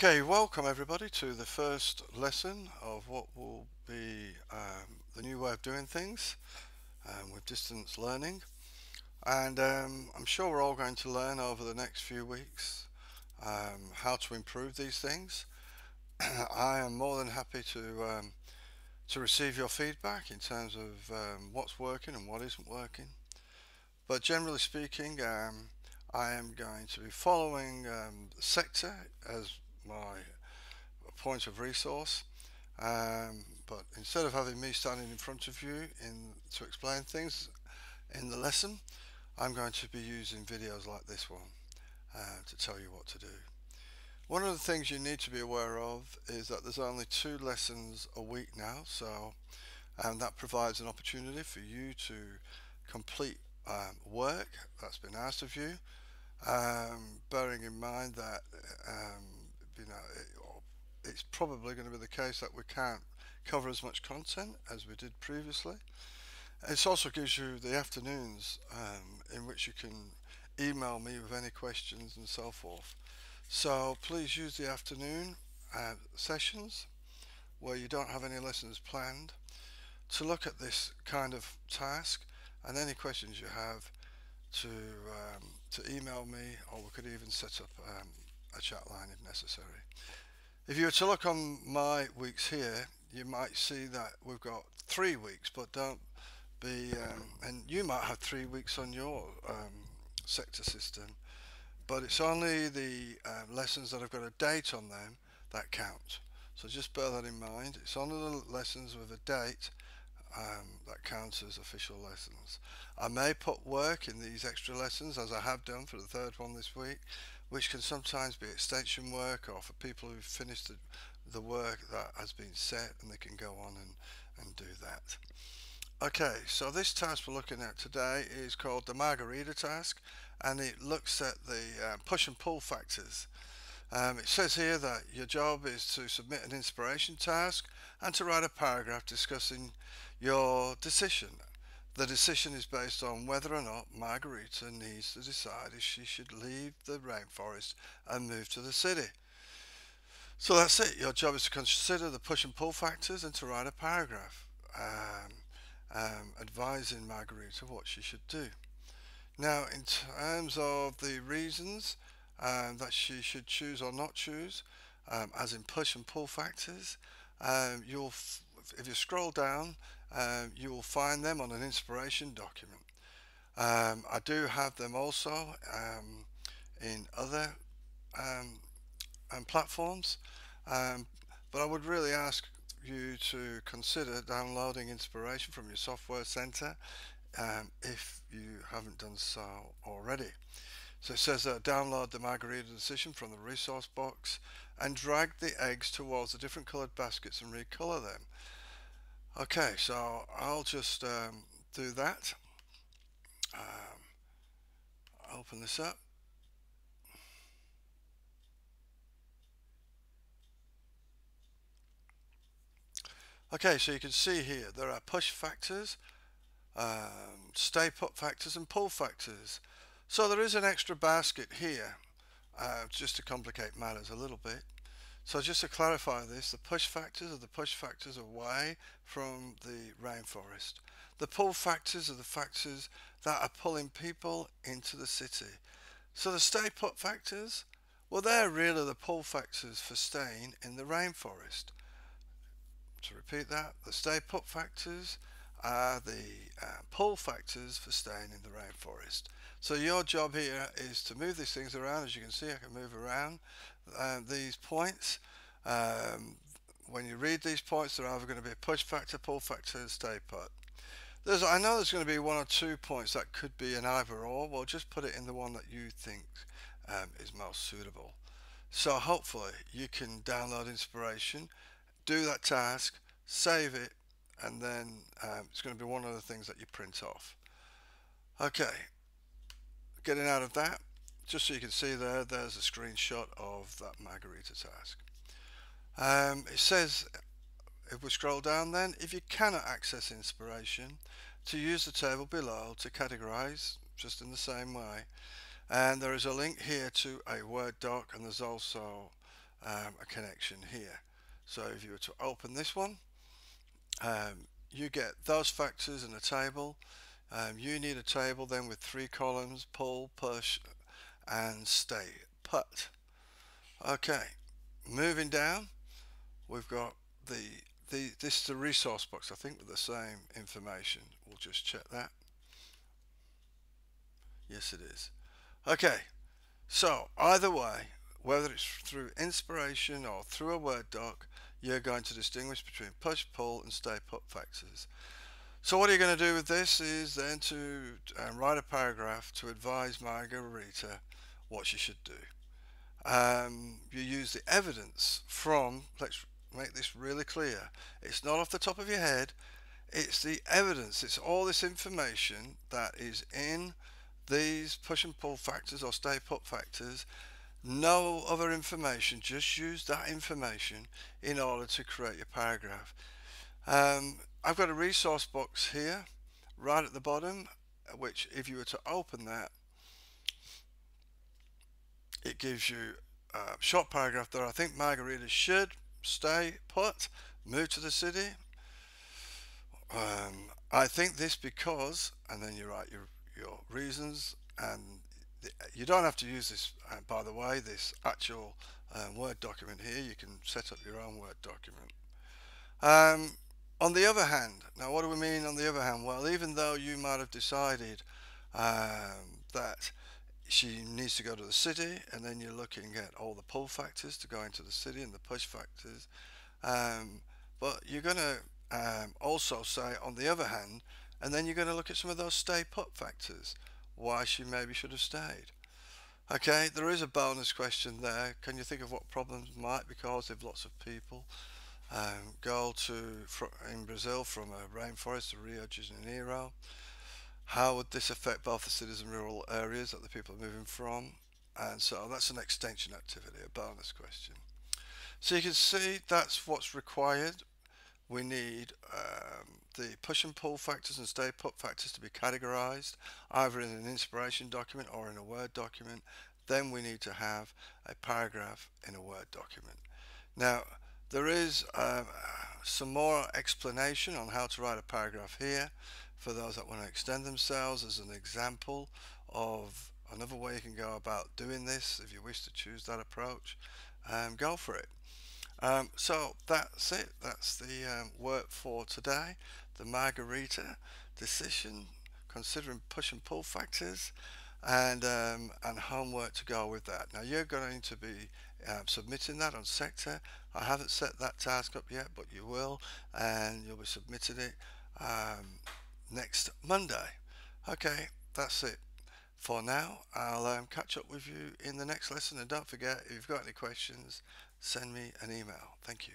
Okay, welcome everybody to the first lesson of what will be the new way of doing things with distance learning. And I'm sure we're all going to learn over the next few weeks how to improve these things. I am more than happy to receive your feedback in terms of what's working and what isn't working. But generally speaking, I am going to be following the sector as my point of resource. But instead of having me standing in front of you to explain things in the lesson, I'm going to be using videos like this one to tell you what to do. One of the things you need to be aware of is that there's only 2 lessons a week now, so that provides an opportunity for you to complete work that's been asked of you, bearing in mind that um, you know it's probably going to be the case that we can't cover as much content as we did previously. It also gives you the afternoons in which you can email me with any questions and so forth. So please use the afternoon sessions where you don't have any lessons planned to look at this kind of task, and any questions you have to email me, or we could even set up a chat line if necessary. If you were to look on my weeks here, you might see that we've got 3 weeks, but don't be, and you might have 3 weeks on your sector system, but it's only the lessons that have got a date on them that count. So just bear that in mind. It's only the lessons with a date that counts as official lessons. I may put work in these extra lessons, as I have done for the 3rd one this week, which can sometimes be extension work or for people who've finished the work that has been set, and they can go on and do that. Okay, so this task we're looking at today is called the Margarita task, and it looks at the push and pull factors. It says here that your job is to submit an inspiration task and to write a paragraph discussing your decision. The decision is based on whether or not Margarita needs to decide if she should leave the rainforest and move to the city. So that's it. Your job is to consider the push and pull factors and to write a paragraph advising Margarita what she should do. Now, in terms of the reasons that she should choose or not choose, as in push and pull factors, if you scroll down, you will find them on an inspiration document. I do have them also in other platforms, but I would really ask you to consider downloading inspiration from your software center if you haven't done so already. So it says download the Margarita decision from the resource box and drag the eggs towards the different coloured baskets and recolor them. Okay, so I'll just do that. Open this up. Okay, so you can see here there are push factors, stay put factors and pull factors. So there is an extra basket here just to complicate matters a little bit. So just to clarify this, the push factors are the push factors away from the rainforest. The pull factors are the factors that are pulling people into the city. So the stay put factors, well, they're really the pull factors for staying in the rainforest. To repeat that, the stay put factors are the pull factors for staying in the rainforest. So your job here is to move these things around. As you can see, I can move around these points. When you read these points, they're either going to be a push factor, pull factor, and stay put. I know there's going to be 1 or 2 points that could be an either or. Well, just put it in the one that you think is most suitable. So hopefully you can download inspiration, do that task, save it, and then it's going to be one of the things that you print off. Okay, getting out of that, just so you can see there's a screenshot of that Margarita task. It says, if we scroll down then, if you cannot access inspiration, to use the table below to categorize just in the same way. And there is a link here to a Word doc, and there's also connection here. So if you were to open this one, you get those factors in a table. You need a table then with 3 columns: pull, push, and stay put. Okay, moving down, we've got this is the resource box, I think, with the same information. We'll just check that. Yes, it is. Okay, so either way, whether it's through inspiration or through a Word doc, you're going to distinguish between push, pull, and stay put factors. So what you're going to do with this is then to write a paragraph to advise Margarita what she should do. You use the evidence from, let's make this really clear, it's not off the top of your head, it's the evidence, it's all this information that is in these push and pull factors or stay put factors. No other information, just use that information in order to create your paragraph. I've got a resource box here right at the bottom, which if you were to open that, it gives you a short paragraph there. I think Margarita should stay put, move to the city. I think this because, and then you write your reasons, and you don't have to use this, by the way, this actual Word document here. You can set up your own Word document. On the other hand, now what do we mean on the other hand? Well, even though you might have decided that she needs to go to the city, and then you're looking at all the pull factors to go into the city and the push factors, but you're going to also say on the other hand, and then you're going to look at some of those stay put factors, why she maybe should have stayed. Okay, there is a bonus question there. Can you think of what problems might be caused if lots of people go in Brazil from a rainforest to Rio de Janeiro? How would this affect both the cities and rural areas that the people are moving from? And so that's an extension activity, a bonus question. So you can see that's what's required. We need the push and pull factors and stay put factors to be categorized either in an inspiration document or in a Word document. Then we need to have a paragraph in a Word document. Now there is some more explanation on how to write a paragraph here for those that want to extend themselves as an example of another way you can go about doing this. If you wish to choose that approach, go for it. So that's it. That's the work for today. The Margarita decision, considering push and pull factors, and homework to go with that. Now you're going to be submitting that on Sector. I haven't set that task up yet, but you will, and you'll be submitting it next Monday. Okay, that's it for now. I'll catch up with you in the next lesson, and don't forget, if you've got any questions, send me an email. Thank you.